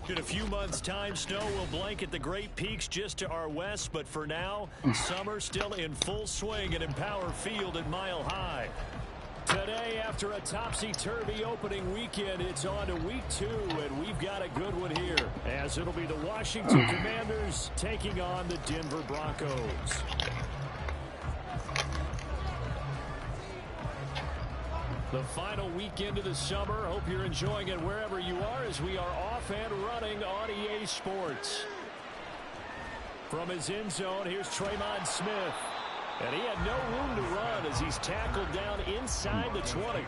In a few months' time, snow will blanket the Great Peaks just to our west, but for now, summer still in full swing at Empower Field at Mile High. Today, after a topsy-turvy opening weekend, it's on to week 2, and we've got a good one here, as it'll be the Washington Commanders taking on the Denver Broncos. The final weekend of the summer. Hope you're enjoying it wherever you are as we are off and running on EA Sports. From his end zone, here's Tremon Smith. And he had no room to run as he's tackled down inside the 20.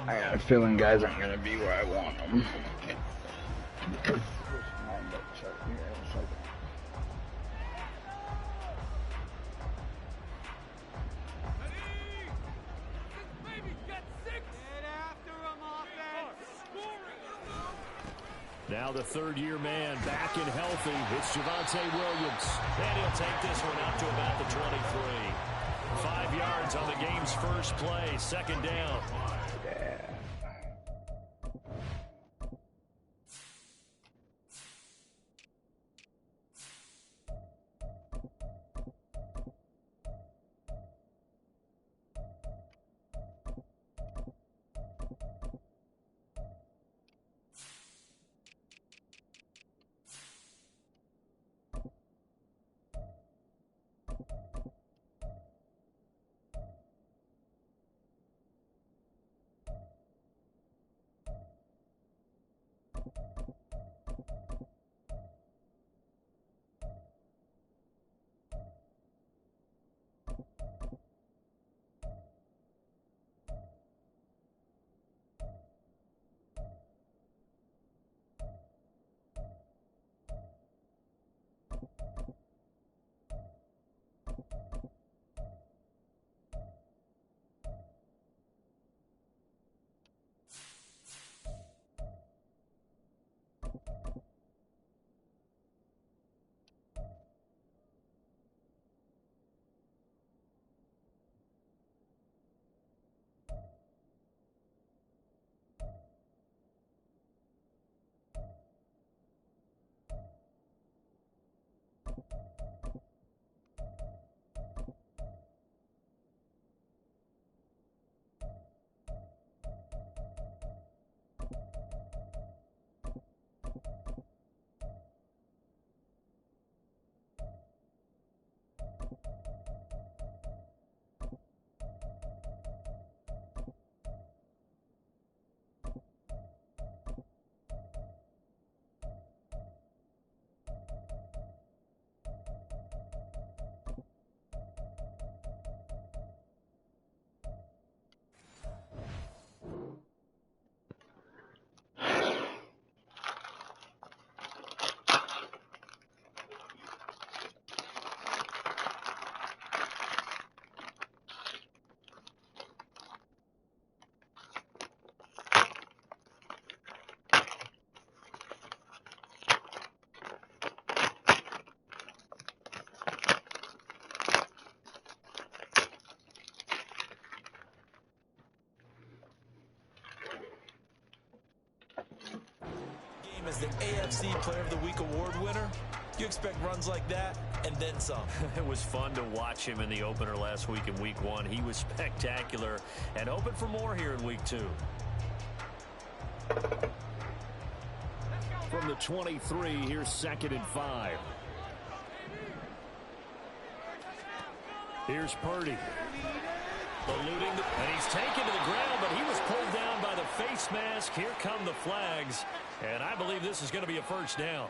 I got a feeling guys aren't going to be where I want them. Now the third-year man back and healthy. It's Javonte Williams. And he'll take this one out to about the 23. 5 yards on the game's first play. Second down. As the AFC Player of the Week award winner, you expect runs like that and then some. It was fun to watch him in the opener last week in week 1. He was spectacular and hoping for more here in week 2. From the 23, here's 2nd and 5. Here's Purdy. Eluding and he's taken to the ground, but he was pulled down by the face mask. Here come the flags, and I believe this is going to be a first down.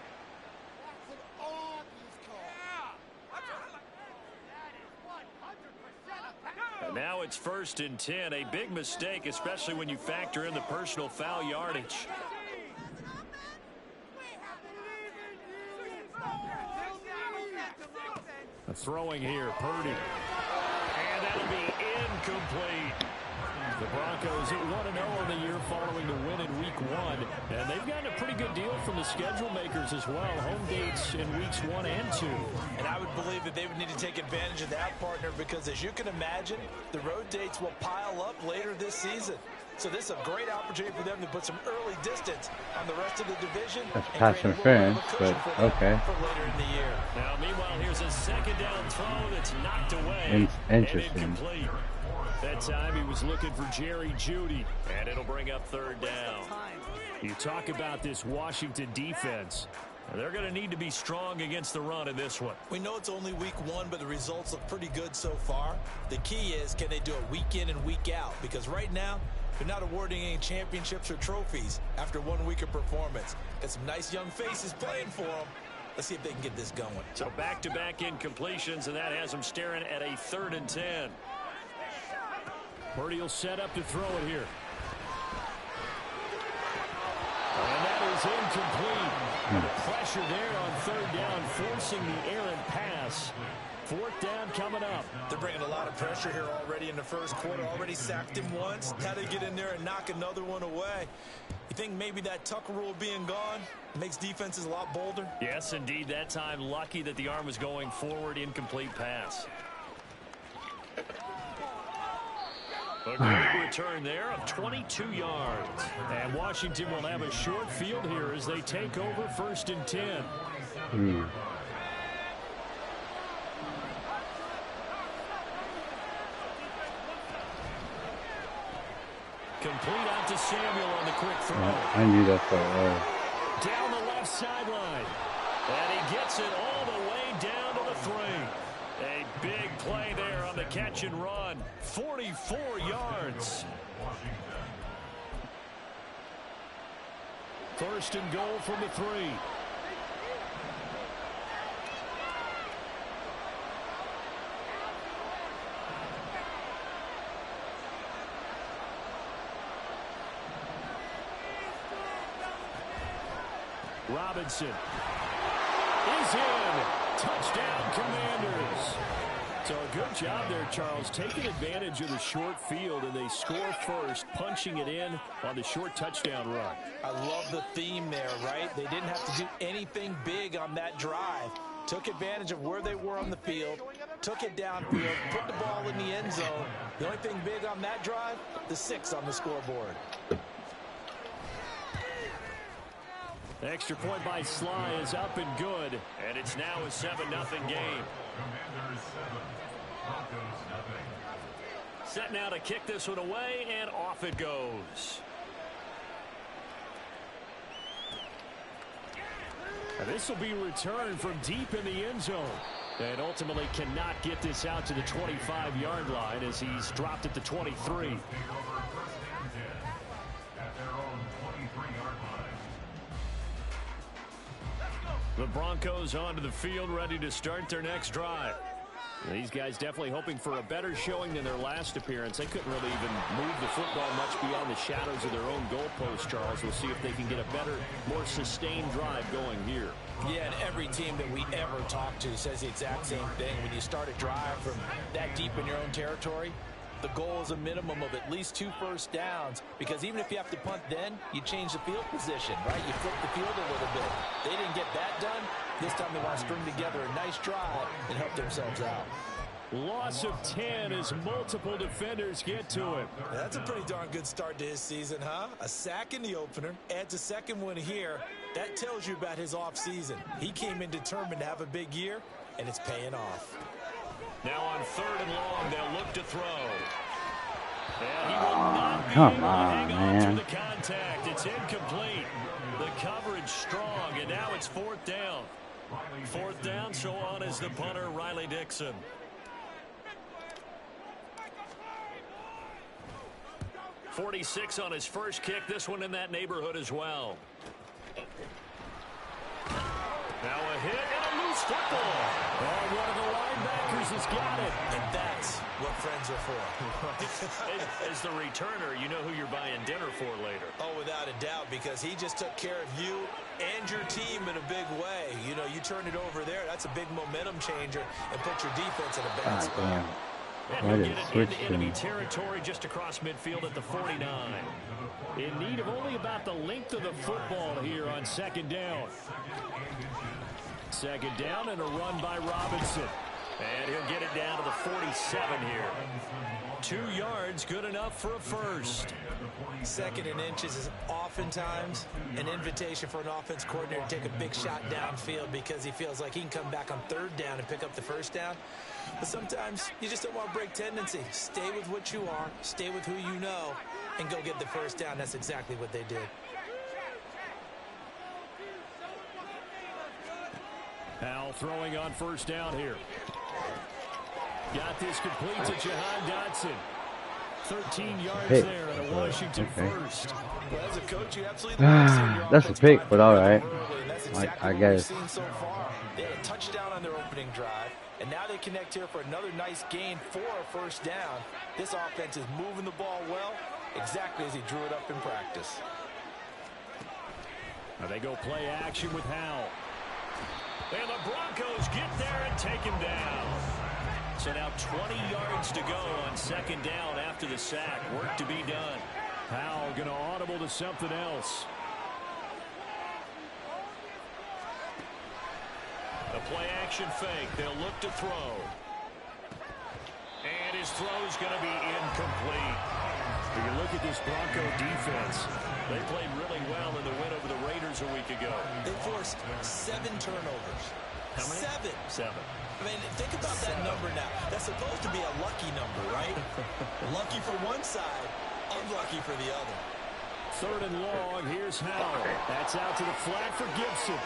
And now it's 1st and 10, a big mistake, especially when you factor in the personal foul yardage. A throwing here, Purdy. And that'll be incomplete. The Broncos at 1-0 in the year following the win in week 1. And they've gotten a pretty good deal from the schedule makers as well. Home dates in weeks 1 and 2. And I would believe that they would need to take advantage of that, partner, because as you can imagine, the road dates will pile up later this season. So this is a great opportunity for them to put some early distance on the rest of the division. That's pass interference, but okay. For later in the year. Now, meanwhile, here's a second down throw that's knocked away. Interesting. And incomplete. That time he was looking for Jerry Jeudy, and it'll bring up third down. You talk about this Washington defense. They're going to need to be strong against the run in this one. We know it's only week one, but the results look pretty good so far. The key is, can they do it week in and week out? Because right now, they're not awarding any championships or trophies after 1 week of performance. Got some nice young faces playing for them. Let's see if they can get this going. So back-to-back incompletions, and that has them staring at a 3rd and 10. Purdy will set up to throw it here. And that is incomplete. The pressure there on 3rd down, forcing the errant pass. 4th down coming up. They're bringing a lot of pressure here already in the first quarter. Already sacked him once. Now they get in there and knock another one away. You think maybe that Tucker rule being gone makes defenses a lot bolder? Yes, indeed. That time, lucky that the arm was going forward. Incomplete pass. A great return there of 22 yards. And Washington will have a short field here as they take over 1st and 10. Complete out to Samuel on the quick throw. Yeah, I knew that's what it was. Down the left sideline. And he gets it all the way down to the 3. A big play there on the catch and run. 44 yards. 1st and goal from the 3. Robinson is in. Touchdown, Commanders. So a good job there, Charles, taking advantage of the short field, and they score first, punching it in on the short touchdown run. I love the theme there, right? They didn't have to do anything big on that drive. Took advantage of where they were on the field, took it downfield, put the ball in the end zone. The only thing big on that drive, the 6 on the scoreboard. The extra point by Sly is up and good, and it's now a 7-0 game. Set now to kick this one away, and off it goes. And this will be returned from deep in the end zone. And ultimately cannot get this out to the 25-yard line as he's dropped at the 23. The Broncos onto the field, ready to start their next drive. These guys definitely hoping for a better showing than their last appearance. They couldn't really even move the football much beyond the shadows of their own goalpost, Charles. We'll see if they can get a better, more sustained drive going here. Yeah, and every team that we ever talk to says the exact same thing. When you start a drive from that deep in your own territory, the goal is a minimum of at least 2 first downs, because even if you have to punt then, you change the field position, right? You flip the field a little bit. They didn't get that done. This time they want to string together a nice drive and help themselves out. Loss of 10 as multiple defenders get to him. That's a pretty darn good start to his season, huh? A sack in the opener, adds a second one here. That tells you about his offseason. He came in determined to have a big year, and it's paying off. Now on 3rd and long, they'll look to throw. And he will not be Come able to on, hang on man. to the contact. It's incomplete. The coverage strong, and now it's 4th down. 4th down, so on is the punter, Riley Dixon. .46 on his first kick. This one in that neighborhood as well. Now a hit and a loose football. And one of the linebackers has got it. And that's what friends are for. As the returner, you know who you're buying dinner for later. Oh, without a doubt, because he just took care of you and your team in a big way. You know, you turn it over there, that's a big momentum changer, and put your defense in a bad spot. Damn. And he'll get it into enemy territory just across midfield at the 49. In need of only about the length of the football here on 2nd down. 2nd down and a run by Robinson. And he'll get it down to the 47 here. 2 yards, good enough for a first. 2nd and inches is oftentimes an invitation for an offense coordinator to take a big shot downfield because he feels like he can come back on 3rd down and pick up the 1st down. But sometimes you just don't want to break tendency. Stay with what you are, stay with who you know, and go get the 1st down. That's exactly what they did. Powell throwing on 1st down here. Got this complete to Jahan Dotson. 13 yards there and a Washington first. Well, as a coach, you absolutely love that's a pick, but all right. Exactly I guess. So far. They had a touchdown on their opening drive, and now they connect here for another nice gain for a 1st down. This offense is moving the ball well, exactly as he drew it up in practice. Now they go play action with Howell. And the Broncos get there and take him down. So now 20 yards to go on 2nd down after the sack. Work to be done. Howell going to audible to something else. A play action fake. They'll look to throw. And his throw's going to be incomplete. When you look at this Bronco defense, they played really well in the win over the Raiders a week ago. They forced 7 turnovers. How many? 7. I mean, think about that number now. That's supposed to be a lucky number, right? Lucky for one side, unlucky for the other. 3rd and long. Here's Howell. That's out to the flat for Gibson.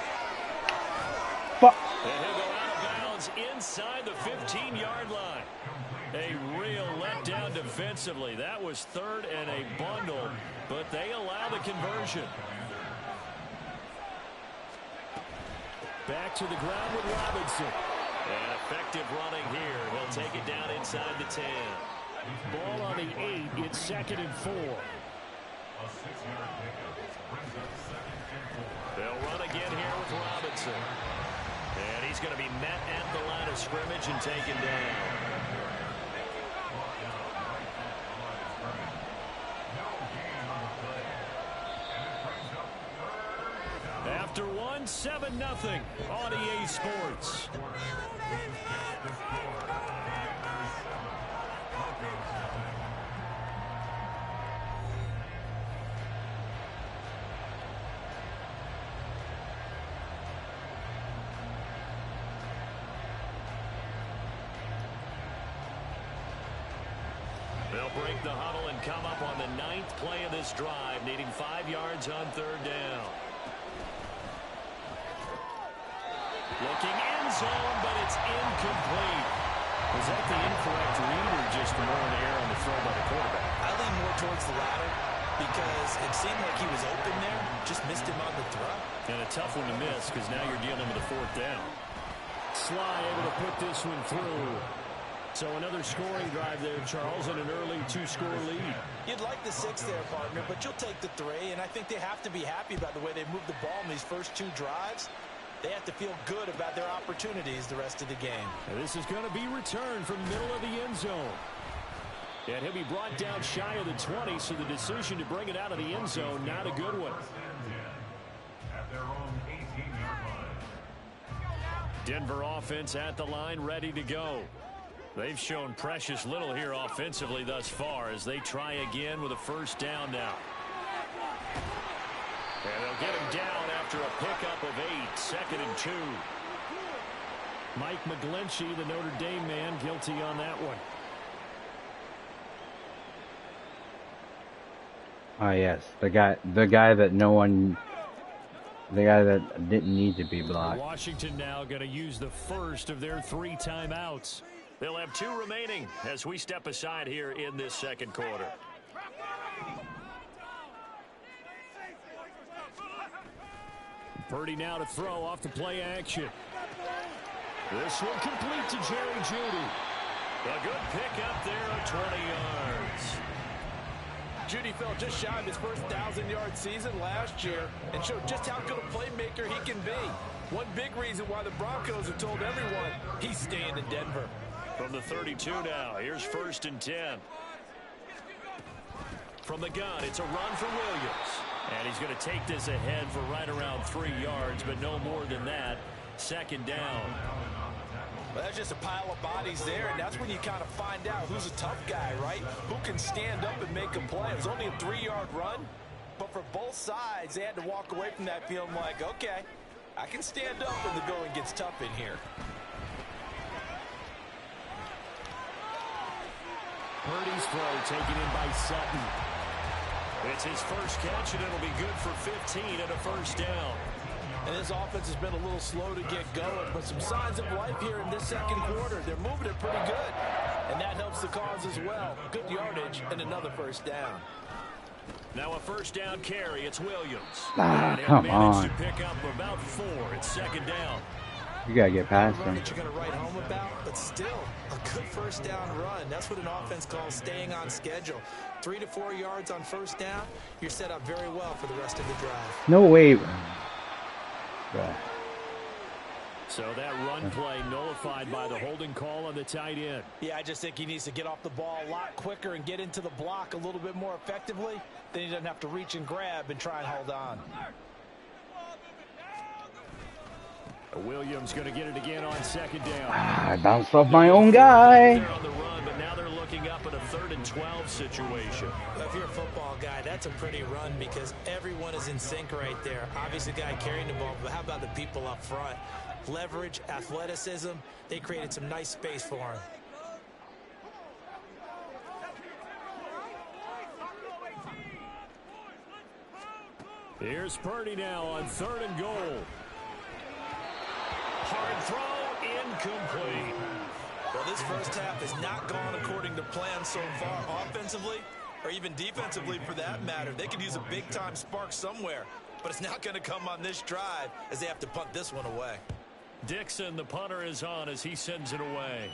And he'll go out of bounds inside the 15-yard line. A real letdown defensively. That was 3rd and a bundle, but they allow the conversion. Back to the ground with Robinson. And effective running here. He'll take it down inside the 10. Ball on the 8. It's 2nd and 4. They'll run again here with Robinson. And he's going to be met at the line of scrimmage and taken down. After 7-0 on EA Sports. They'll break the huddle and come up on the 9th play of this drive, needing 5 yards on 3rd down. Looking end zone, but it's incomplete. Was that the incorrect read or just more in the air on the throw by the quarterback? I lean more towards the latter because it seemed like he was open there, just missed him on the throw. And a tough one to miss because now you're dealing with a 4th down. Sly able to put this one through. So another scoring drive there, Charles, and an early 2-score lead. You'd like the 6 there, partner, but you'll take the 3, and I think they have to be happy about the way they moved the ball in these first 2 drives. They have to feel good about their opportunities the rest of the game. And this is going to be returned from the middle of the end zone. And he'll be brought down shy of the 20, so the decision to bring it out of the end zone, not a good one. Denver offense at the line, ready to go. They've shown precious little here offensively thus far as they try again with a 1st down now. And they'll get him down after a pickup of 8, 2nd and 2. Mike McGlinchey, the Notre Dame man, guilty on that one. Oh yes, the guy that no one, the guy that didn't need to be blocked. Washington now going to use the first of their 3 timeouts. They'll have 2 remaining as we step aside here in this 2nd quarter. Purdy now to throw off the play action. This one complete to Jerry Jeudy. A good pick up there on 20 yards. Jeudy fell just shy of his first 1,000-yard season last year and showed just how good a playmaker he can be. One big reason why the Broncos have told everyone he's staying in Denver. From the 32 now, here's 1st and 10. From the gun, it's a run for Williams. And he's going to take this ahead for right around 3 yards, but no more than that. 2nd down. Well, that's just a pile of bodies there, and that's when you kind of find out who's a tough guy, right? Who can stand up and make a play. It was only a 3-yard run, but for both sides, they had to walk away from that feeling like, okay, I can stand up when the going gets tough in here. Purdy's throw taken in by Sutton. It's his first catch, and it'll be good for 15 and a first down. And this offense has been a little slow to get going, but some signs of life here in this second quarter. They're moving it pretty good, and that helps the cause as well. Good yardage and another first down. Now a first down carry. It's Williams. Come on. To pick up about 4. It's second down. You gotta get past him. That you're going to write home about, but still a good first down run. That's what an offense calls staying on schedule. 3 to 4 yards on first down. You're set up very well for the rest of the drive. No way. So that run play nullified by the holding call on the tight end. Yeah, I just think he needs to get off the ball a lot quicker and get into the block a little bit more effectively. Then he doesn't have to reach and grab and try and hold on. Williams going to get it again on second down. I bounced off my own guy. They're on the run, but now they're looking up at a 3rd and 12 situation. Well, if you're a football guy, that's a pretty run because everyone is in sync right there. Obviously, the guy carrying the ball, but how about the people up front? Leverage, athleticism, they created some nice space for him. Here's Purdy now on 3rd and goal. Hard throw, incomplete. Well, this first half has not gone according to plan so far offensively or even defensively for that matter. They could use a big-time spark somewhere, but it's not going to come on this drive as they have to punt this one away. Dixon, the punter, is on as he sends it away.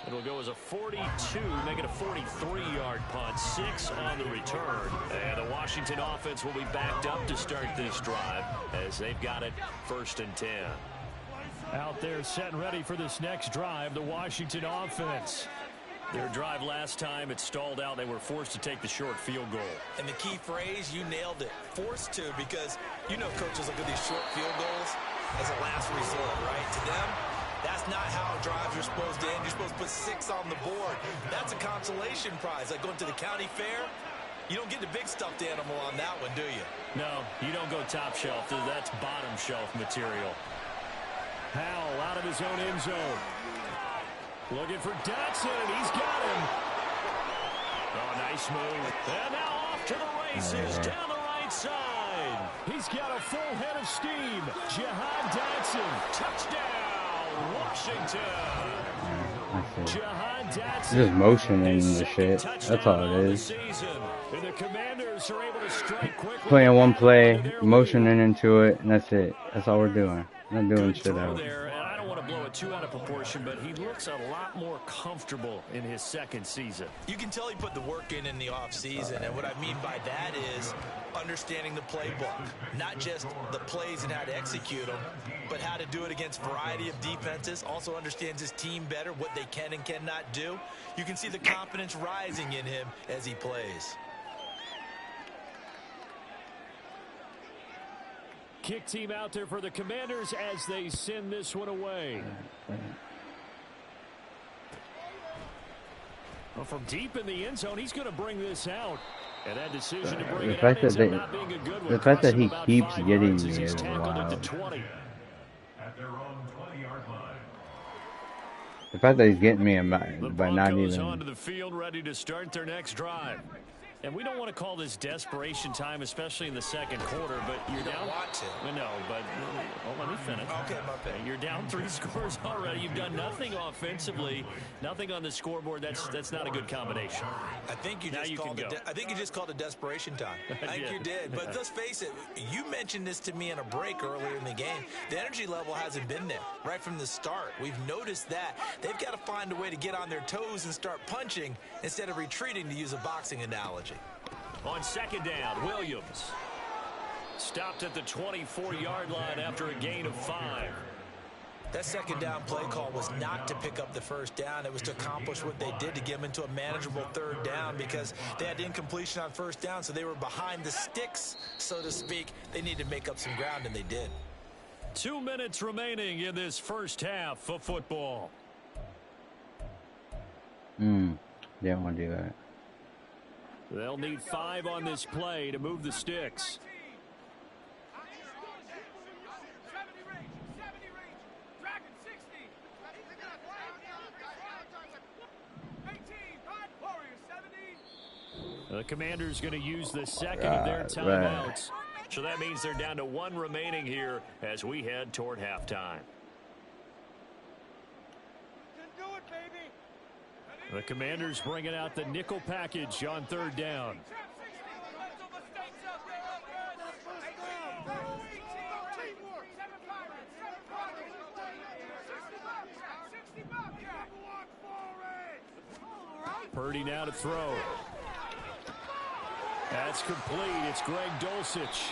It'll go as a 42, make it a 43-yard punt, 6 on the return. And the Washington offense will be backed up to start this drive as they've got it 1st and 10. Out there set and ready for this next drive, the Washington offense. Their drive last time, it stalled out. They were forced to take the short field goal. And the key phrase, you nailed it, forced to, because you know coaches look at these short field goals as a last resort, right? To them, that's not how drives are supposed to end. You're supposed to put 6 on the board. That's a consolation prize, like going to the county fair. You don't get the big stuffed animal on that one, do you? No, you don't go top shelf. That's bottom shelf material. Howell out of his own end zone. Looking for Dotson, and he's got him. Oh, nice move. And now off to the races down the right side. He's got a full head of steam. Jahan Dotson, touchdown, Washington. Jahan Dotson. Just motioning the shit. That's all it is. And the Commanders are able to strike quickly. Playing one play, motioning into it, and that's it. That's all we're doing. Not doing shit out. There, and I don't want to blow it too out of proportion, but he looks a lot more comfortable in his 2nd season. You can tell he put the work in the offseason, and what I mean by that is understanding the playbook. Not just the plays and how to execute them, but how to do it against a variety of defenses. Also understands his team better, what they can and cannot do. You can see the confidence rising in him as he plays. Kick team out there for the Commanders as they send this one away. Well, from deep in the end zone, he's going to bring this out. And that decision to bring it out ends up not being a good one. The fact that he keeps getting me is wild. The fact that he's getting me by not even. Onto the field, ready to start their next drive. And we don't want to call this desperation time, especially in the 2nd quarter, but you're down. Want to. No, but let me finish. Okay, my bad. You're down 3 scores already. You've done nothing offensively, nothing on the scoreboard. That's not a good combination. I think you just called it desperation time. I think you did. But let's face it, you mentioned this to me in a break earlier in the game. The energy level hasn't been there right from the start. We've noticed that. They've got to find a way to get on their toes and start punching instead of retreating, to use a boxing analogy. On 2nd down, 'Stopped at the 24-yard line after a gain of 5. That second down play call was not to pick up the first down. It was to accomplish what they did, to get them into a manageable third down, because they had incompletion on first down, so they were behind the sticks, so to speak. They needed to make up some ground, and they did. 2 minutes remaining in this first half of football. They don't want to do that. They'll need 5 on this play to move the sticks. The Commanders going to use the second of their timeouts. So that means they're down to 1 remaining here as we head toward halftime. The Commanders bringing out the nickel package on third down. Purdy now to throw. That's complete. It's Greg Dulcich.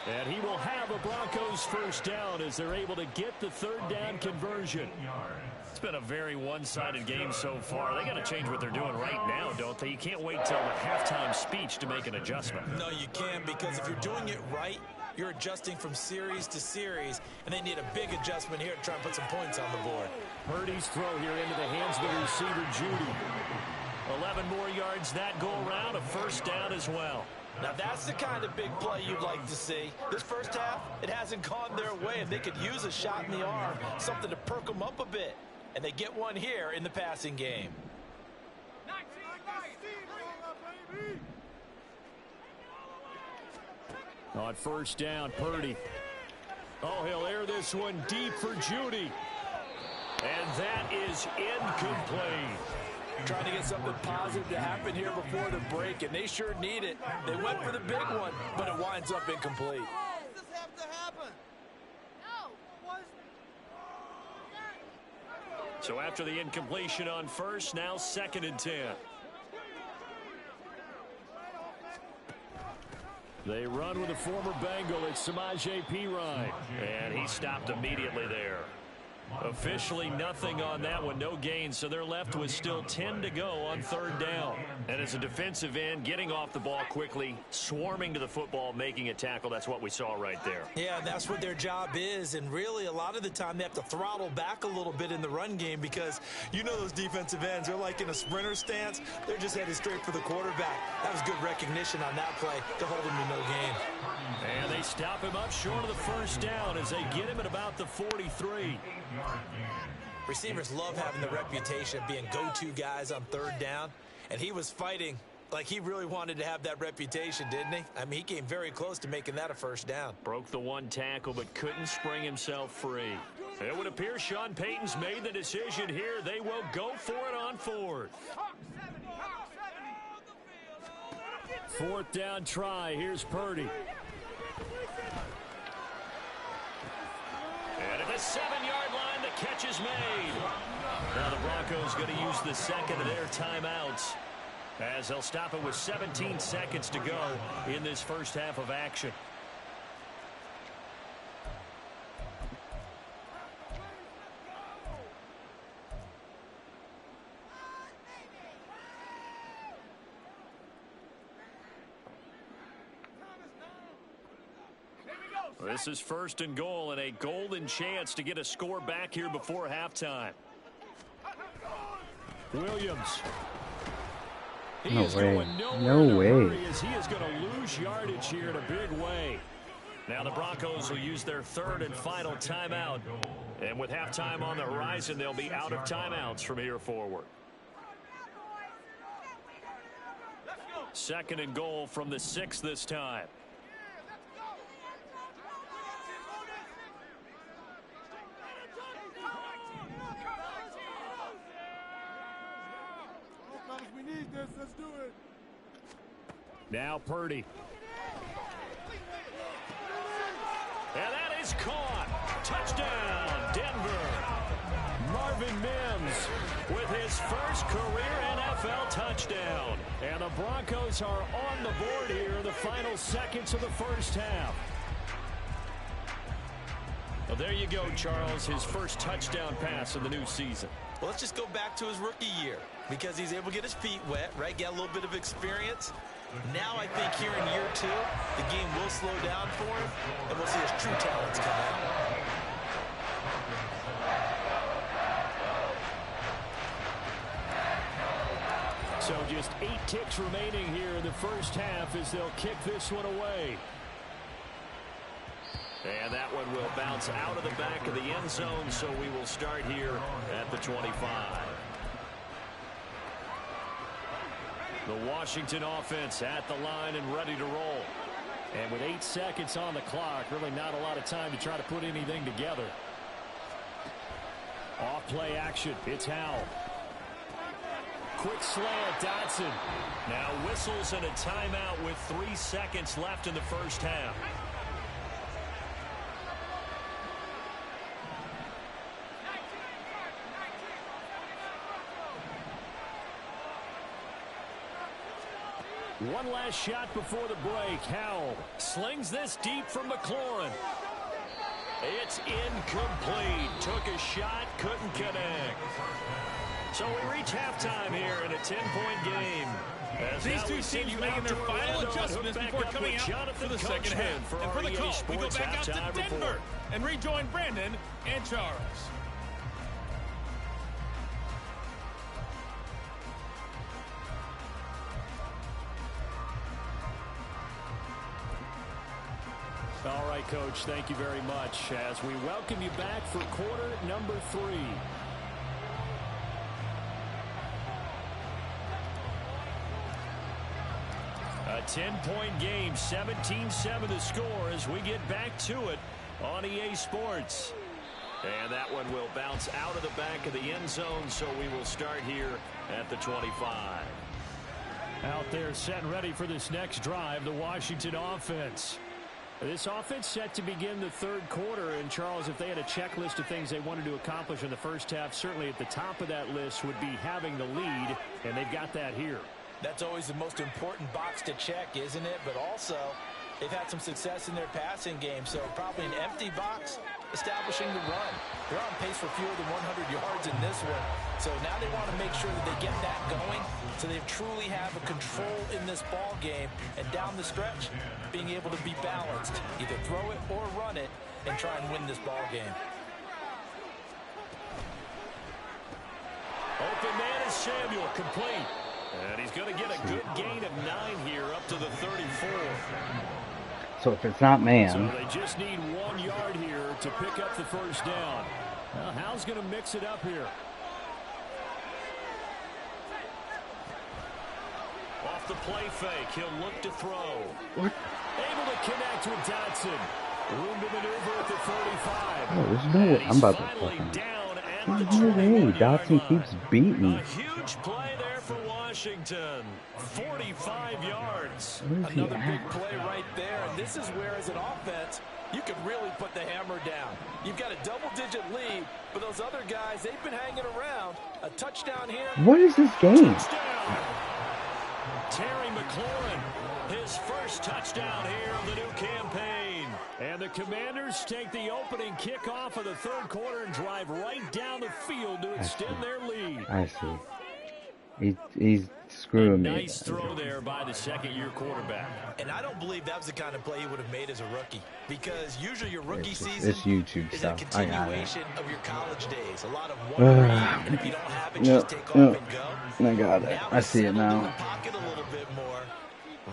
And he will have a Broncos first down as they're able to get the third down conversion. It's been a very one-sided game so far. They got to change what they're doing right now, don't they? You can't wait till the halftime speech to make an adjustment. No, you can't, because if you're doing it right, you're adjusting from series to series, and they need a big adjustment here to try and put some points on the board. Purdy's throw here into the hands of the receiver, Judy. 11 more yards that go around, a first down as well. Now that's the kind of big play you'd like to see. This first half, it hasn't gone their way, and they could use a shot in the arm, something to perk them up a bit. And they get one here in the passing game. On first down, Purdy. Oh, he'll air this one deep for Judy. And that is incomplete. Trying to get something positive to happen here before the break, and they sure need it. They went for the big one, but it winds up incomplete. Why does this have to happen? No. So after the incompletion on first, now 2nd and 10. They run with a former Bengal. It's Samaje Perine, and he stopped immediately there. Officially nothing on that one, no gain, so they're left with still 10 to go on third down. And as a defensive end, getting off the ball quickly, swarming to the football, making a tackle, that's what we saw right there. Yeah, that's what their job is, and really a lot of the time they have to throttle back a little bit in the run game, because you know those defensive ends, they're like in a sprinter stance, they're just headed straight for the quarterback. That was good recognition on that play to hold him to no gain. And they stop him up short of the first down as they get him at about the 43. Receivers love having the reputation of being go-to guys on third down, and he was fighting like he really wanted to have that reputation, didn't he? I mean, he came very close to making that a first down. Broke the one tackle but couldn't spring himself free. It would appear Sean Payton's made the decision here. They will go for it on 4th. 4th down try. Here's Purdy. And at the 7-yard line, the catch is made. Now the Broncos going to use the second of their timeouts as they'll stop it with 17 seconds to go in this first half of action. This is 1st and goal and a golden chance to get a score back here before halftime. Williams. He is going nowhere as he is going to lose yardage here in a big way. Now the Broncos will use their 3rd and final timeout. And with halftime on the horizon, they'll be out of timeouts from here forward. 2nd and goal from the 6 this time. Let's do it. Now Purdy. And that is caught. Touchdown, Denver. Marvin Mims with his first career NFL touchdown. And the Broncos are on the board here in the final seconds of the first half. Well, there you go, Charles. His first touchdown pass of the new season. Well, let's just go back to his rookie year because he's able to get his feet wet, right? Get a little bit of experience. Now I think here in year 2, the game will slow down for him, and we'll see his true talents come out. So just 8 ticks remaining here in the first half as they'll kick this one away. And that one will bounce out of the back of the end zone, so we will start here at the 25. The Washington offense at the line and ready to roll. And with 8 seconds on the clock, really not a lot of time to try to put anything together. Off play action. It's Howell. Quick slant, Dotson. Now whistles and a timeout with 3 seconds left in the first half. One last shot before the break. Howell slings this deep from McLaurin. It's incomplete. Took a shot, couldn't connect. So we reach halftime here in a 10-point game. These two teams making their final adjustments before coming out for the second half. And for the call, we go back out to Denver and rejoin Brandon and Charles. All right, Coach, thank you very much as we welcome you back for quarter number 3. A 10-point game, 17-7 the score as we get back to it on EA Sports. And that one will bounce out of the back of the end zone, so we will start here at the 25. Out there set and ready for this next drive, the Washington offense. This offense set to begin the third quarter, and Charles, if they had a checklist of things they wanted to accomplish in the first half, certainly at the top of that list would be having the lead, and they've got that here. That's always the most important box to check, isn't it? But also, they've had some success in their passing game, so probably an empty box establishing the run. They're on pace for fewer than 100 yards in this one, so now they want to make sure that they get that going so they truly have a control in this ball game, and down the stretch, being able to be balanced, either throw it or run it, and try and win this ball game. Open man is Samuel, complete. And he's going to get a good gain of 9 here up to the 34. So if it's not man. So they just need 1 yard here to pick up the first down. Well, Howell's going to mix it up here. Off the play fake, he'll look to throw. What? Able to connect with Dotson. Room to maneuver at the 45. Oh, there's no way. I'm about to fucking. There's no way. Dotson keeps beating. A huge play there for Washington. 45 yards. Another big play right there. And this is where, as an offense, you can really put the hammer down. You've got a double-digit lead, but those other guys, they've been hanging around. A touchdown here. What is this game? Touchdown. Terry McLaurin, his first touchdown here of the new campaign. And the Commanders take the opening kickoff of the third quarter and drive right down the field to extend their lead. I see. He's screwing me. Nice throw there by the second-year quarterback. And I don't believe that was the kind of play he would have made as a rookie. Because usually your rookie season it's YouTube is stuff. a continuation of your college days. A lot of one read, and if you don't have it, you just take off and go. I got it. I see it now. In the pocket a little bit more,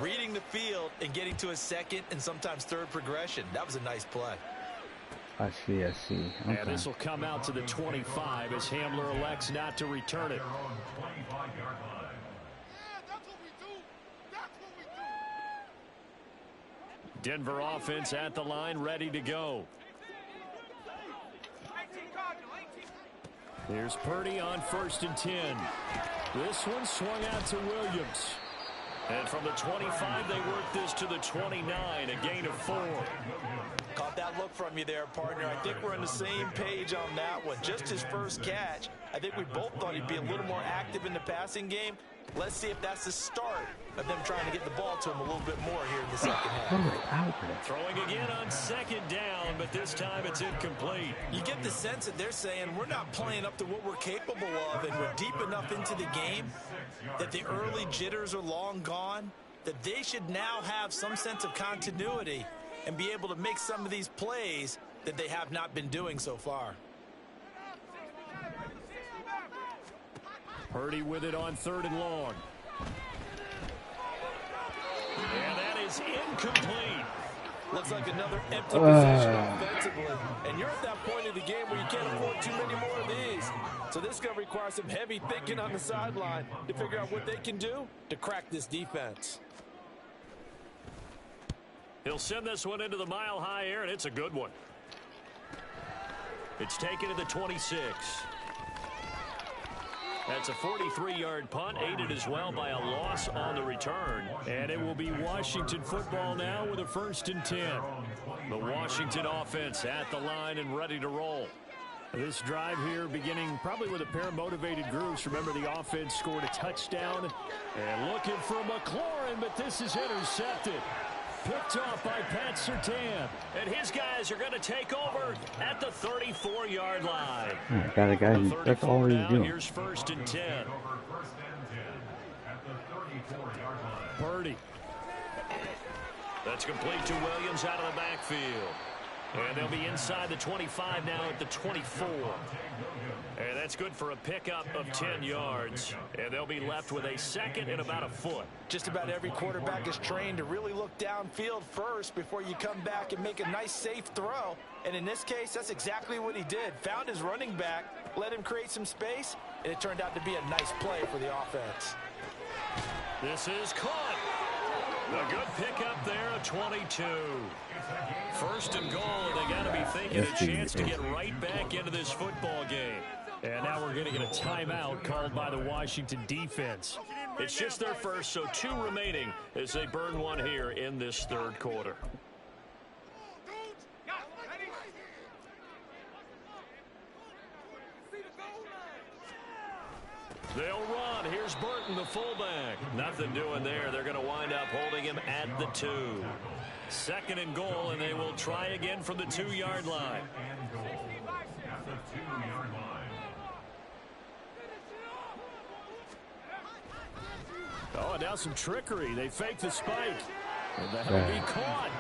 reading the field and getting to a second and sometimes third progression. That was a nice play. I see. Okay. And this will come out to the 25 as Hamler elects not to return it. Denver offense at the line, ready to go. Here's Purdy on 1st and 10. This one swung out to Williams. And from the 25, they work this to the 29, a gain of 4. Caught that look from you there, partner. I think we're on the same page on that one. Just his first catch, I think we both thought he'd be a little more active in the passing game. Let's see if that's the start of them trying to get the ball to him a little bit more here in the second half. Throwing again on second down, but this time it's incomplete. You get the sense that they're saying we're not playing up to what we're capable of, and we're deep enough into the game that the early jitters are long gone, that they should now have some sense of continuity and be able to make some of these plays that they have not been doing so far. Purdy with it on 3rd and long. And that is incomplete. Looks like another empty possession offensively. And you're at that point of the game where you can't afford too many more of these. So this is going to require some heavy thinking on the sideline to figure out what they can do to crack this defense. He'll send this one into the mile-high air, and it's a good one. It's taken to the 26. That's a 43-yard punt, aided as well by a loss on the return. And it will be Washington football now with a 1st and 10. The Washington offense at the line and ready to roll. This drive here beginning probably with a pair of motivated groups. Remember, the offense scored a touchdown. And looking for McLaurin, but this is intercepted. Picked off by Pat Surtain. And his guys are going to take over at the 34-yard line. Got a guy. That's all he's doing. Here's 1st and 10. Purdy. That's complete to Williams out of the backfield. And they'll be inside the 25 now at the 24. And that's good for a pickup of 10 yards. And they'll be left with a 2nd and about a foot. Just about every quarterback is trained to really look downfield first before you come back and make a nice, safe throw. And in this case, that's exactly what he did. Found his running back, let him create some space, and it turned out to be a nice play for the offense. This is caught. A good pickup there, a 22. 1st and goal, and they got to be thinking a chance to get right back into this football game. And now we're going to get a timeout called by the Washington defense. It's just their first, so 2 remaining as they burn one here in this 3rd quarter. They'll run. Here's Burton, the fullback. Nothing doing there. They're going to wind up holding him at the 2. 2nd and goal, and they will try again from the 2-yard line. Oh, now some trickery. They fake the spike. And that'll be caught.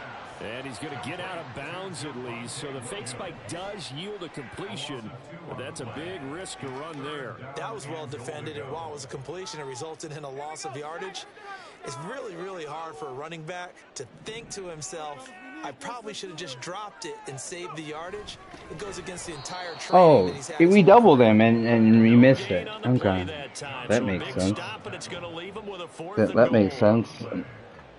And he's going to get out of bounds at least. So the fake spike does yield a completion. But that's a big risk to run there. That was well defended, and while it was a completion, it resulted in a loss of yardage. It's really, really hard for a running back to think to himself, I probably should have just dropped it and saved the yardage. It goes against the entire training that he's had. We doubled him and we missed it. Okay. That makes sense. That makes sense.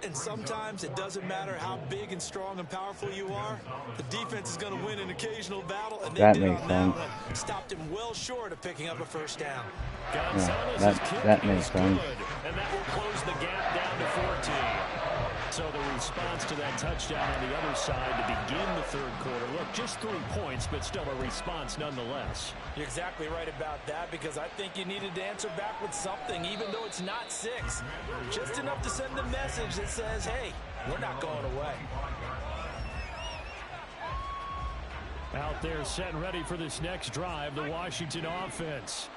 And sometimes it doesn't matter how big and strong and powerful you are. The defense is going to win an occasional battle, and they did on that one. Stopped him well short of picking up a 1st down. That makes sense. And that will close the gap down to 14. So the response to that touchdown on the other side to begin the 3rd quarter. Look, just 3 points, but still a response nonetheless. You're exactly right about that, because I think you needed to answer back with something, even though it's not 6. Just enough to send a message that says, hey, we're not going away. Out there set and ready for this next drive, the Washington offense.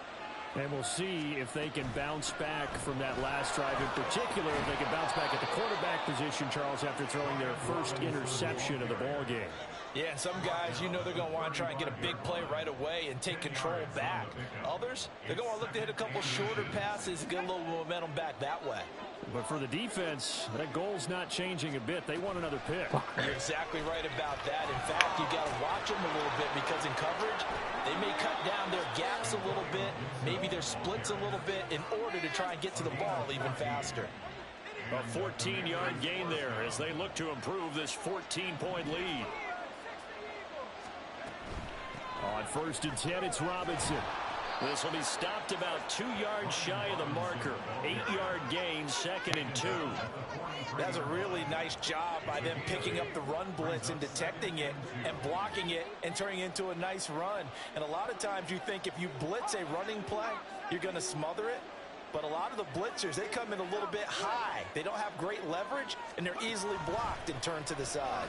And we'll see if they can bounce back from that last drive in particular. If they can bounce back at the quarterback position, Charles, after throwing their first interception of the ball game. Yeah, and some guys, you know they're going to want to try and get a big play right away and take control back. Others, they're going to look to hit a couple shorter passes and get a little momentum back that way. But for the defense, that goal's not changing a bit. They want another pick. You're exactly right about that. In fact, you got to watch them a little bit, because in coverage, they may cut down their gaps a little bit, maybe their splits a little bit, in order to try and get to the ball even faster. A 14-yard gain there as they look to improve this 14-point lead. On 1st and 10, it's Robinson. This will be stopped about 2 yards shy of the marker. 8-yard gain, 2nd and 2. That's a really nice job by them picking up the run blitz and detecting it and blocking it and turning it into a nice run. And a lot of times you think if you blitz a running play, you're going to smother it. But a lot of the blitzers, they come in a little bit high. They don't have great leverage, and they're easily blocked and turned to the side.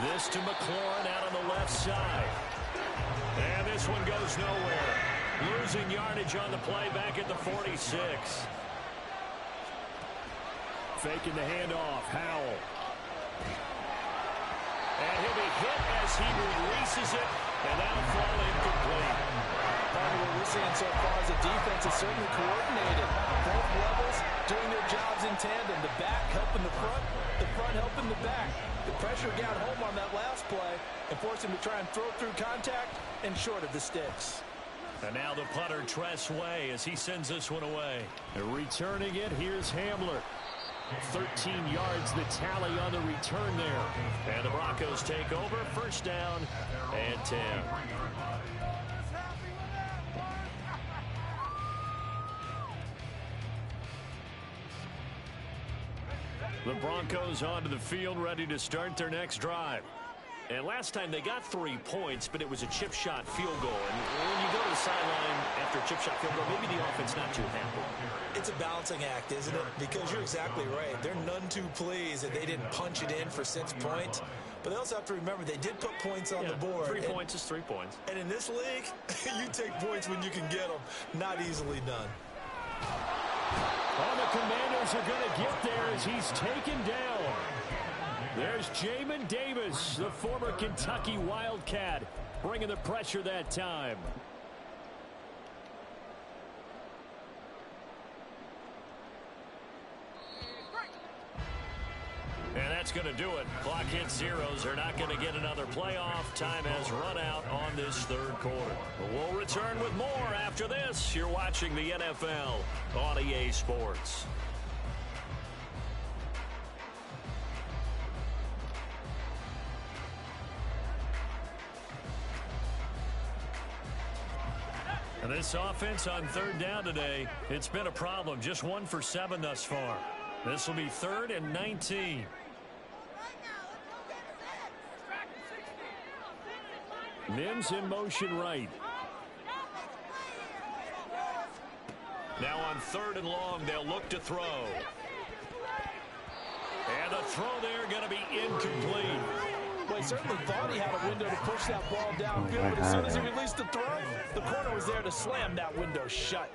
This to McLaurin out on the left side. And this one goes nowhere. Losing yardage on the play back at the 46. Faking the handoff, Howell. And he'll be hit as he releases it, and that'll fall incomplete. Part of what we're seeing so far is the defense is certainly coordinated. Both levels doing their jobs in tandem. The back helping the front helping the back. The pressure got home on that last play and forced him to try and throw through contact and short of the sticks. And now the punter, Tress Way, as he sends this one away. And returning it, here's Hamler. 13 yards, the tally on the return there. And the Broncos take over, 1st down and 10. The Broncos onto the field, ready to start their next drive. And last time they got 3 points, but it was a chip shot field goal. And when you go to the sideline after a chip shot field goal, maybe the offense not too happy. It's a balancing act, isn't it? Because you're exactly right. They're none too pleased that they didn't punch it in for 6 points. But they also have to remember they did put points on the board. 3 points is 3 points. And in this league, you take points when you can get them. Not easily done. Oh, the Commanders are going to get there as he's taken down. There's Jamin Davis, the former Kentucky Wildcat, bringing the pressure that time. And that's going to do it. Clock hits zeros. They're not going to get another playoff. Time has run out on this 3rd quarter. We'll return with more after this. You're watching the NFL on EA Sports. And this offense on 3rd down today, it's been a problem. Just 1 for 7 thus far. This will be 3rd and 19. Mims in motion right. Now on 3rd and long, they'll look to throw. And the throw there going to be incomplete. Well, he certainly thought he had a window to push that ball downfield, but as soon as he released the throw, the corner was there to slam that window shut.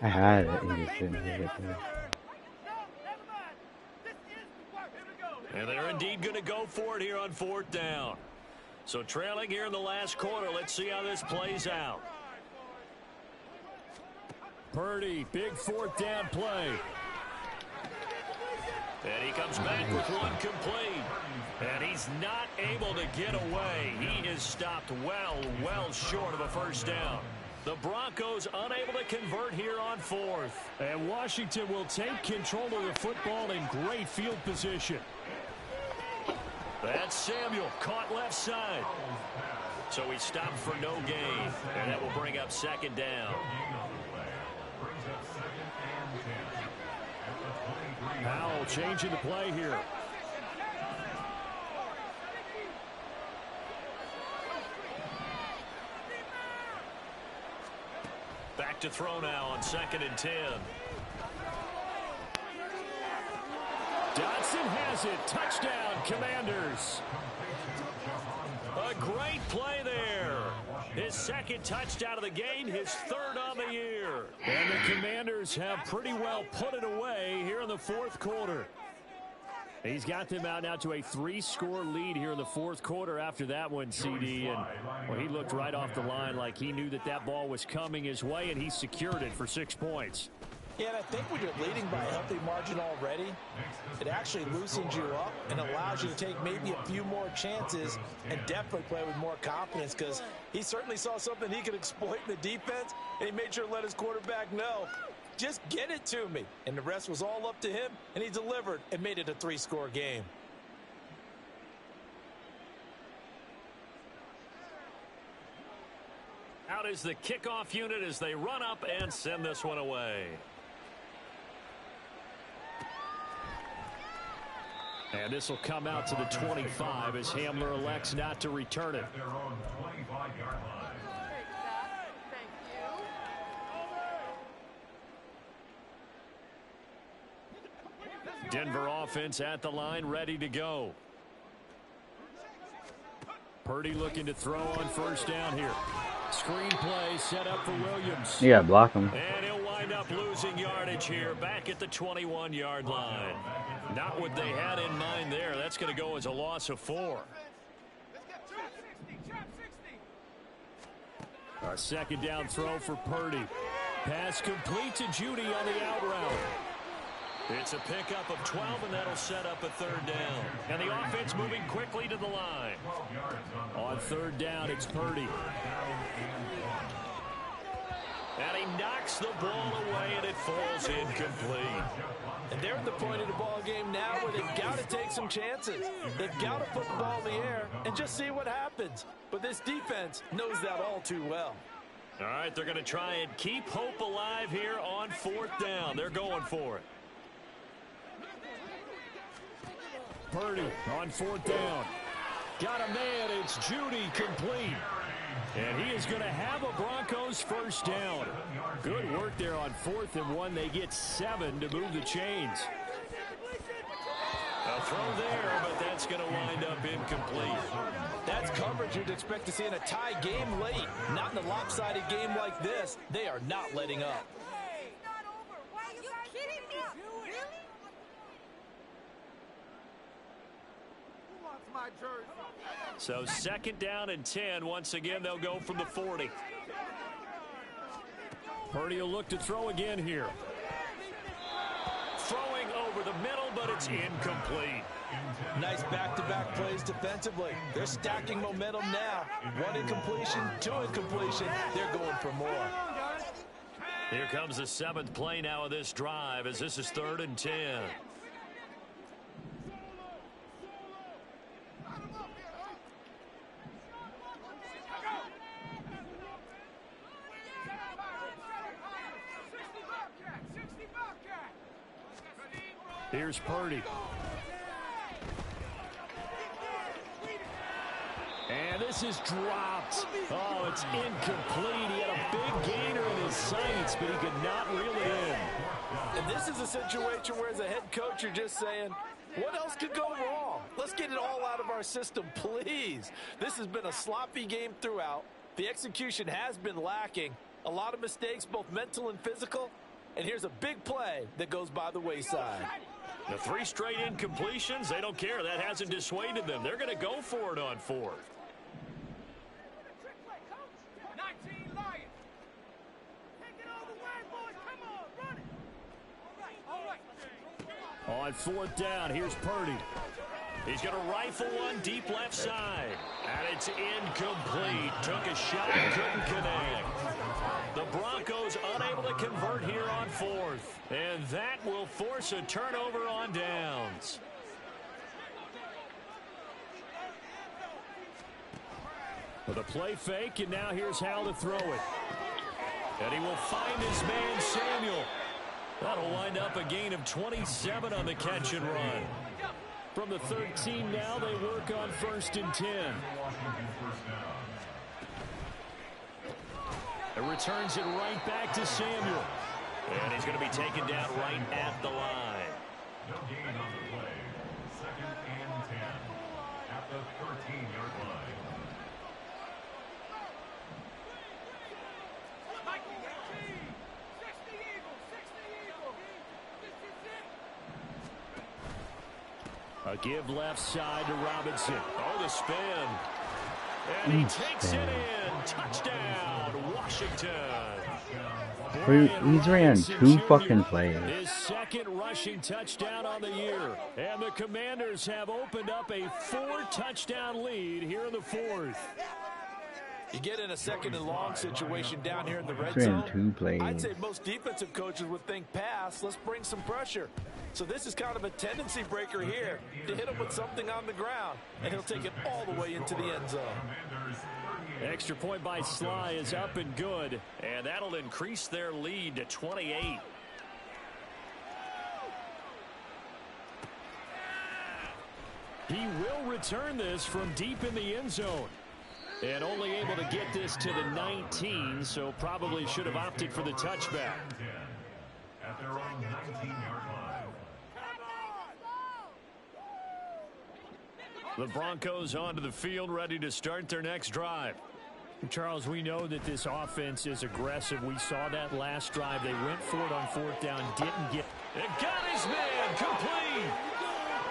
I had it. He just didn't hit it. And they're indeed going to go for it here on 4th down. So trailing here in the last quarter. Let's see how this plays out. Purdy, big 4th down play. And he comes back with one complete. And he's not able to get away. He is stopped well short of a 1st down. The Broncos unable to convert here on 4th. And Washington will take control of the football in great field position. That's Samuel, caught left side. So he stopped for no gain. And that will bring up 2nd down. Powell changing the play here. Back to throw now on 2nd and 10. Dotson has it. Touchdown, Commanders. A great play there. His 2nd touchdown of the game, his 3rd on the year. And the Commanders have pretty well put it away here in the 4th quarter. He's got them out now to a 3-score lead here in the 4th quarter after that one, CD. And well, he looked right off the line like he knew that that ball was coming his way, and he secured it for 6 points. Yeah, and I think when you're leading by a healthy margin already, it actually loosens you up and allows you to take maybe a few more chances and definitely play with more confidence, because he certainly saw something he could exploit in the defense, and he made sure to let his quarterback know, just get it to me. And the rest was all up to him, and he delivered and made it a 3-score game. out is the kickoff unit as they run up and send this one away. And this will come out to the 25 as Hamler elects not to return it. Denver offense at the line, ready to go. Purdy looking to throw on first down here. Screen play set up for Williams. Yeah, block him. And he'll wind up losing yardage here back at the 21-yard line. Not what they had in mind there. That's going to go as a loss of 4. A second down throw for Purdy. Pass complete to Judy on the out route. It's a pickup of 12, and that'll set up a third down. And the offense moving quickly to the line. On third down, it's Purdy. And he knocks the ball away, and it falls incomplete. And they're at the point of the ball game now where they've got to take some chances. They've got to put the ball in the air and just see what happens. But this defense knows that all too well. All right, they're going to try and keep hope alive here on fourth down. They're going for it. Purdy on fourth down. Got a man. It's Judy complete. And he is going to have a Broncos first down. Good work there on 4th and 1. They get 7 to move the chains. A throw there, but that's going to wind up incomplete. That's coverage you'd expect to see in a tie game late. Not in a lopsided game like this. They are not letting up. So second down and 10. Once again, they'll go from the 40. Purdy will look to throw again here. Throwing over the middle, but it's incomplete. Nice back-to-back plays defensively. They're stacking momentum now. 1 incompletion, 2 incompletion. They're going for more. Here comes the 7th play now of this drive as this is 3rd and 10. Here's Purdy. And this is dropped. Oh, it's incomplete. He had a big gainer in his sights, but he could not reel it in. And this is a situation where as a head coach, you're just saying, what else could go wrong? Let's get it all out of our system, please. This has been a sloppy game throughout. The execution has been lacking. A lot of mistakes, both mental and physical. And here's a big play that goes by the wayside. The 3 straight incompletions, they don't care. That hasn't dissuaded them. They're going to go for it on 4th. On 4th down, here's Purdy. He's going to rifle one deep left side. And it's incomplete. Took a shot, couldn't connect. The Broncos unable to convert here on 4th. And that will force a turnover on downs. With a play fake, and now here's how to throw it. And he will find his man, Samuel. That'll wind up a gain of 27 on the catch and run. From the 13 now, they work on 1st and 10. It returns it right back to Samuel. And he's going to be taken down right at the line. No gain on the play. 2nd and 10 at the 13-yard line. A give left side to Robinson. Oh, the spin. And he takes it in. Touchdown, Washington. He's ran 2 fucking plays. His 2nd rushing touchdown on the year. And the Commanders have opened up a 4-touchdown lead here in the 4th. You get in a 2nd and long situation down here in the red He's ran zone. 2 plays. I'd say most defensive coaches would think pass. Let's bring some pressure. So this is kind of a tendency breaker here to hit him with something on the ground. And he'll take it all the way into the end zone. Extra point by Sly is up and good, and that'll increase their lead to 28. He will return this from deep in the end zone. And only able to get this to the 19, so probably should have opted for the touchback. At their own 19-yard line. The Broncos onto the field, ready to start their next drive. Charles, we know that this offense is aggressive. We saw that last drive. They went for it on fourth down, didn't get it. Got his man complete.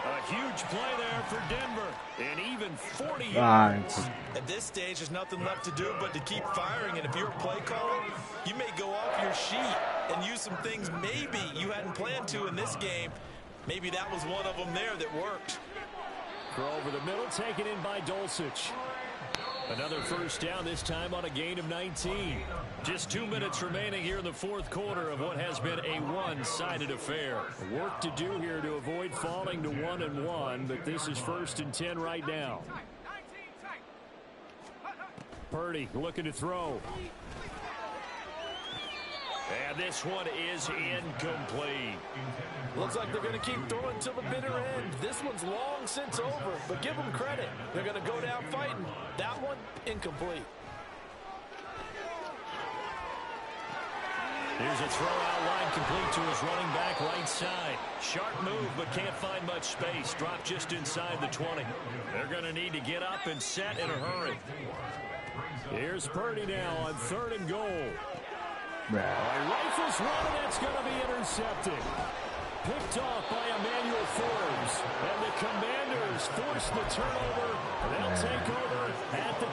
A huge play there for Denver. And even 40 yards. At this stage, there's nothing left to do but to keep firing. And if you're a play caller, you may go off your sheet and use some things maybe you hadn't planned to in this game. Maybe that was one of them there that worked. Throw over the middle, taken in by Dulcich. Another first down, this time on a gain of 19. Just 2 minutes remaining here in the fourth quarter of what has been a one-sided affair. Work to do here to avoid falling to 1-1, but this is 1st and 10 right now. Purdy looking to throw. And this one is incomplete. Looks like they're going to keep throwing till the bitter end. This one's long since over, but give them credit. They're going to go down fighting. That one, incomplete. Here's a throw out line complete to his running back right side. Sharp move, but can't find much space. Dropped just inside the 20. They're going to need to get up and set in a hurry. Here's Purdy now on 3rd and goal. Rifles one, and that's going to be intercepted. Picked off by Emmanuel Forbes. And the Commanders force the turnover. They'll take over at the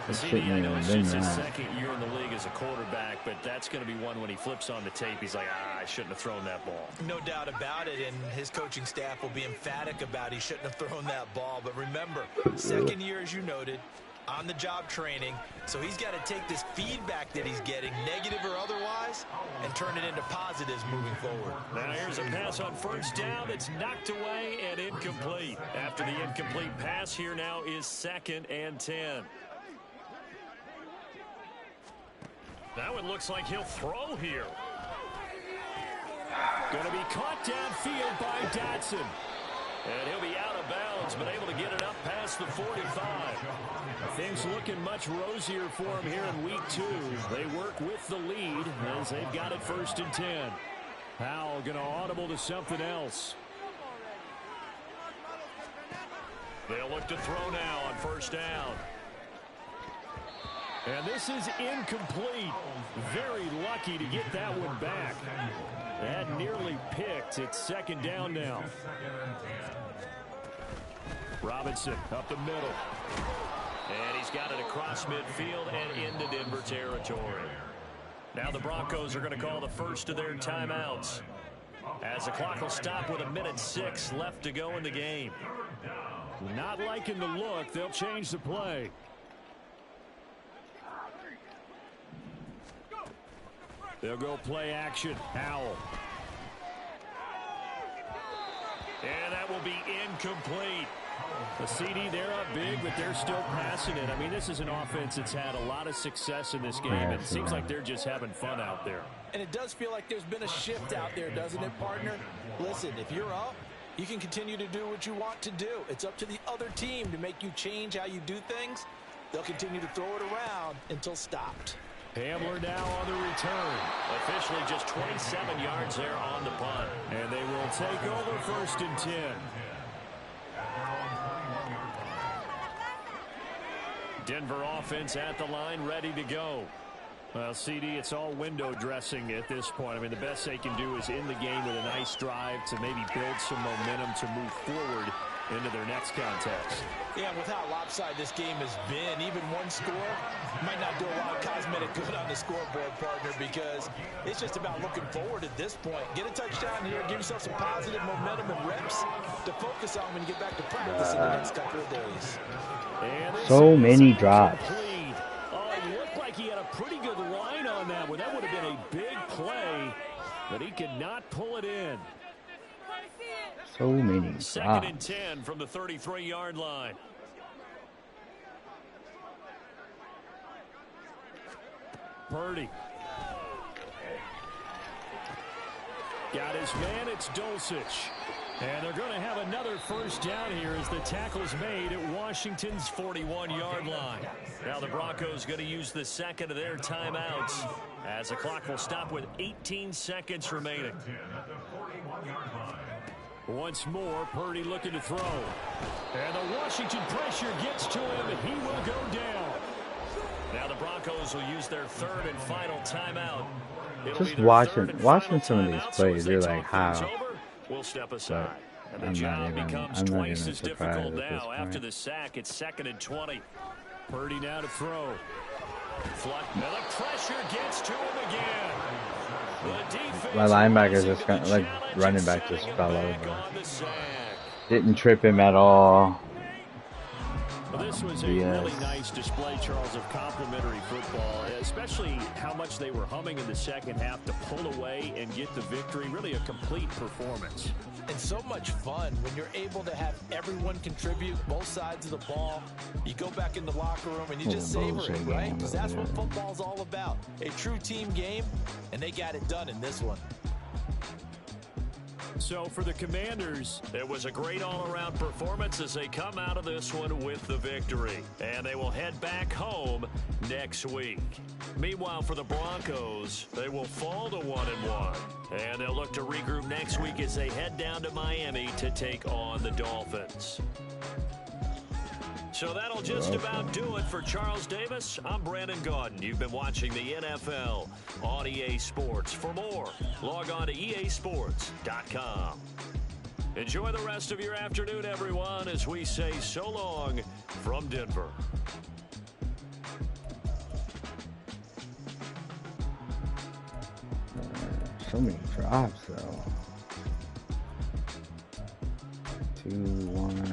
10. CD, I know it's just his second year in the league as a quarterback, but that's going to be one when he flips on the tape. He's like, I shouldn't have thrown that ball. No doubt about it, and his coaching staff will be emphatic about he shouldn't have thrown that ball. But remember, second year, as you noted, on-the-job training, so he's got to take this feedback that he's getting, negative or otherwise, and turn it into positives moving forward. Now here's a pass on first down that's knocked away and incomplete. After the incomplete pass, here now is 2nd and 10. Now it looks like he'll throw here. Going to be caught downfield by Dotson. And he'll be out of bounds, but able to get it up past the 45. Things looking much rosier for him here in week 2. They work with the lead as they've got it 1st and 10. Powell going to audible to something else. They'll look to throw now on 1st down. And this is incomplete. Very lucky to get that one back. That nearly picked. It's 2nd down now. Robinson up the middle. And he's got it across midfield and into Denver territory. Now the Broncos are going to call the first of their timeouts, as the clock will stop with 1:06 left to go in the game. Not liking the look. They'll change the play. They'll go play action. Howell. And that will be incomplete. The CD, they're up big, but they're still passing it. I mean, this is an offense that's had a lot of success in this game, and it seems like they're just having fun out there. And it does feel like there's been a shift out there, doesn't it, partner? Listen, if you're up, you can continue to do what you want to do. It's up to the other team to make you change how you do things. They'll continue to throw it around until stopped. Hamler now on the return. Officially just 27 yards there on the punt. And they will take over 1st and 10. Denver offense at the line, ready to go. Well, CD, it's all window dressing at this point. I mean, the best they can do is end the game with a nice drive to maybe build some momentum to move forward into their next contest. Yeah, with how lopsided this game has been, even one score might not do a lot of cosmetic good on the scoreboard, partner, because it's just about looking forward at this point. Get a touchdown here, give yourself some positive momentum and reps to focus on when you get back to practice in the next couple of days. So many drops. It looked like he had a pretty good line on that one. That would have been a big play, but he could not pull it in. So many drops. 2nd and 10 from the 33-yard line. Purdy. Got his man, it's Dulcich. And they're going to have another first down here as the tackle's made at Washington's 41-yard line. Now the Broncos going to use the second of their timeouts as the clock will stop with 18 seconds remaining. Once more, Purdy looking to throw. And the Washington pressure gets to him. He will go down. Now the Broncos will use their third and final timeout. Just watching some of these plays, you're like, how? We'll step aside. And the I'm job not becomes even twice as difficult surprised at this now after point. the sack. It's 2nd and 20. Purdy now to throw. And the pressure gets to him again. The defense My linebacker's just kind of like running back just fell over. on the sack. Didn't trip him at all. Well, this was a really nice display, Charles, of complimentary football, especially how much they were humming in the second half to pull away and get the victory. Really a complete performance. And so much fun when you're able to have everyone contribute, both sides of the ball. You go back in the locker room and you just savor it, right? Because that's what football's all about. A true team game, and they got it done in this one. So for the Commanders, it was a great all-around performance as they come out of this one with the victory. And they will head back home next week. Meanwhile, for the Broncos, they will fall to 1-1. And they'll look to regroup next week as they head down to Miami to take on the Dolphins. So that'll just about do it for Charles Davis. I'm Brandon Gaudin. You've been watching the NFL on EA Sports. For more, log on to easports.com. Enjoy the rest of your afternoon, everyone, as we say so long from Denver. So many drops, though. 2-1.